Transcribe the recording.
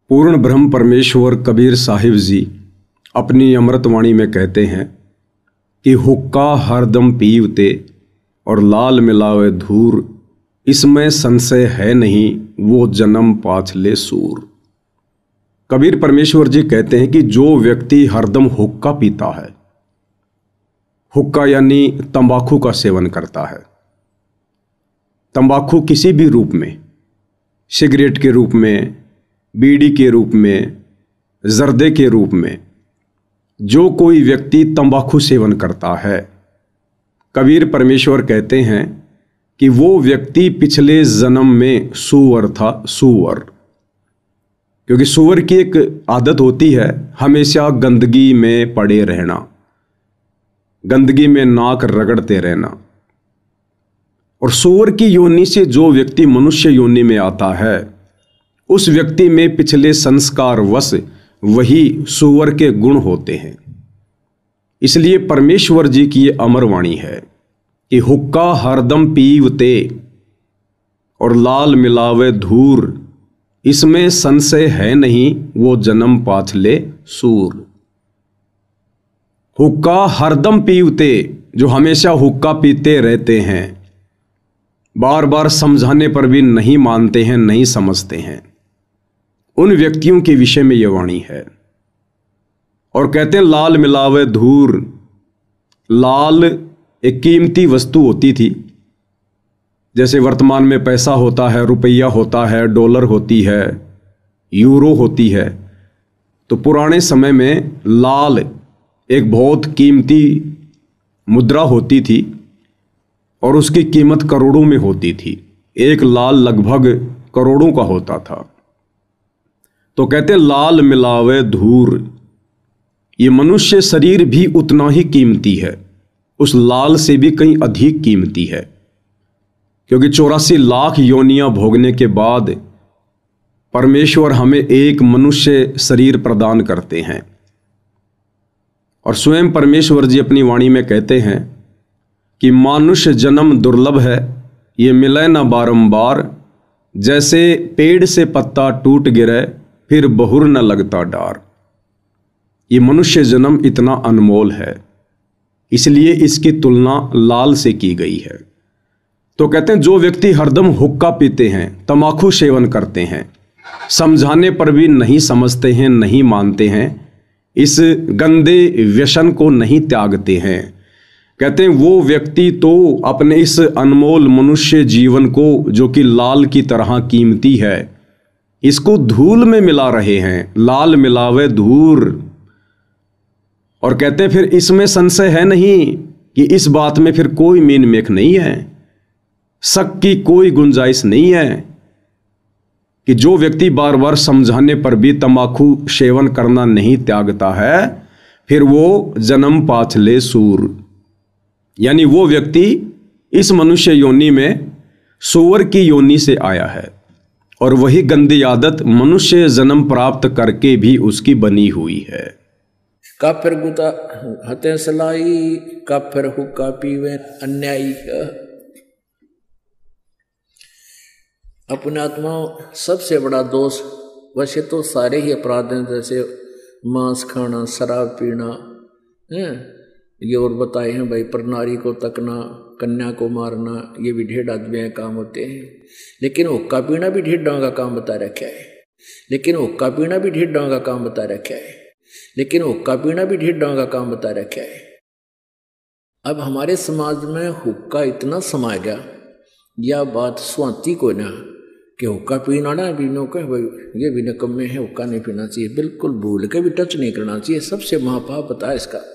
पूर्ण ब्रह्म परमेश्वर कबीर साहिब जी अपनी अमृतवाणी में कहते हैं कि हुक्का हरदम पीवते और लाल मिलावे धूर, इसमें संशय है नहीं वो जन्म पाछले सूर। कबीर परमेश्वर जी कहते हैं कि जो व्यक्ति हरदम हुक्का पीता है, हुक्का यानी तंबाकू का सेवन करता है, तंबाकू किसी भी रूप में, सिगरेट के रूप में, बीड़ी के रूप में, जर्दे के रूप में, जो कोई व्यक्ति तंबाकू सेवन करता है, कबीर परमेश्वर कहते हैं कि वो व्यक्ति पिछले जन्म में सूअर था, सूअर। क्योंकि सूअर की एक आदत होती है हमेशा गंदगी में पड़े रहना, गंदगी में नाक रगड़ते रहना। और सूअर की योनि से जो व्यक्ति मनुष्य योनि में आता है, उस व्यक्ति में पिछले संस्कार वश वही सूअर के गुण होते हैं। इसलिए परमेश्वर जी की ये अमर वाणी है कि हुक्का हरदम पीवते और लाल मिलावे धूर, इसमें संशय है नहीं वो जन्म पाछले सूर। हुक्का हरदम पीवते, जो हमेशा हुक्का पीते रहते हैं, बार बार समझाने पर भी नहीं मानते हैं, नहीं समझते हैं, उन व्यक्तियों के विषय में यह वाणी है। और कहते हैं लाल मिलावे धूर। लाल एक कीमती वस्तु होती थी, जैसे वर्तमान में पैसा होता है, रुपया होता है, डॉलर होती है, यूरो होती है। तो पुराने समय में लाल एक बहुत कीमती मुद्रा होती थी और उसकी कीमत करोड़ों में होती थी। एक लाल लगभग करोड़ों का होता था। तो कहते लाल मिलावे धूर, ये मनुष्य शरीर भी उतना ही कीमती है, उस लाल से भी कहीं अधिक कीमती है। क्योंकि 84 लाख योनियां भोगने के बाद परमेश्वर हमें एक मनुष्य शरीर प्रदान करते हैं। और स्वयं परमेश्वर जी अपनी वाणी में कहते हैं कि मानुष्य जन्म दुर्लभ है, ये मिले न बारंबार, जैसे पेड़ से पत्ता टूट गिरे फिर बहुर न लगता डार। ये मनुष्य जन्म इतना अनमोल है, इसलिए इसकी तुलना लाल से की गई है। तो कहते हैं जो व्यक्ति हरदम हुक्का पीते हैं, तंबाकू सेवन करते हैं, समझाने पर भी नहीं समझते हैं, नहीं मानते हैं, इस गंदे व्यसन को नहीं त्यागते हैं, कहते हैं वो व्यक्ति तो अपने इस अनमोल मनुष्य जीवन को, जो कि लाल की तरह कीमती है, इसको धूल में मिला रहे हैं। लाल मिलावे धूर। और कहते हैं फिर इसमें संशय है नहीं कि इस बात में फिर कोई मीन मेख नहीं है, शक की कोई गुंजाइश नहीं है कि जो व्यक्ति बार बार समझाने पर भी तंबाकू सेवन करना नहीं त्यागता है, फिर वो जन्म पाछले सूर, यानी वो व्यक्ति इस मनुष्य योनि में सूअर की योनि से आया है और वही गंदी आदत मनुष्य जन्म प्राप्त करके भी उसकी बनी हुई है। काफिर गुता हते सलाई, काफिर हुक्का पीवे अन्यायी। अपने आत्मा सबसे बड़ा दोष, वैसे तो सारे ही अपराध हैं, जैसे मांस खाना, शराब पीना, ये और बताए हैं भाई, प्रनारी को तकना, कन्या को मारना, ये भी ढेर आदमी काम होते हैं। लेकिन हुक्का पीना भी ढेर डांगा काम बता रखा है। लेकिन हुक्का पीना भी ढेर डांगा काम बता रखा है। लेकिन हुक्का पीना भी ढेर डांगा काम बता रखा है। अब हमारे समाज में हुक्का इतना समा गया, यह बात स्वाति को ना कि हुक्का पीना ना भी नो कह भाई ये भी निकम्मे है, हुक्का नहीं पीना चाहिए, बिल्कुल भूल के भी टच नहीं करना चाहिए। सबसे महापाप बता इसका।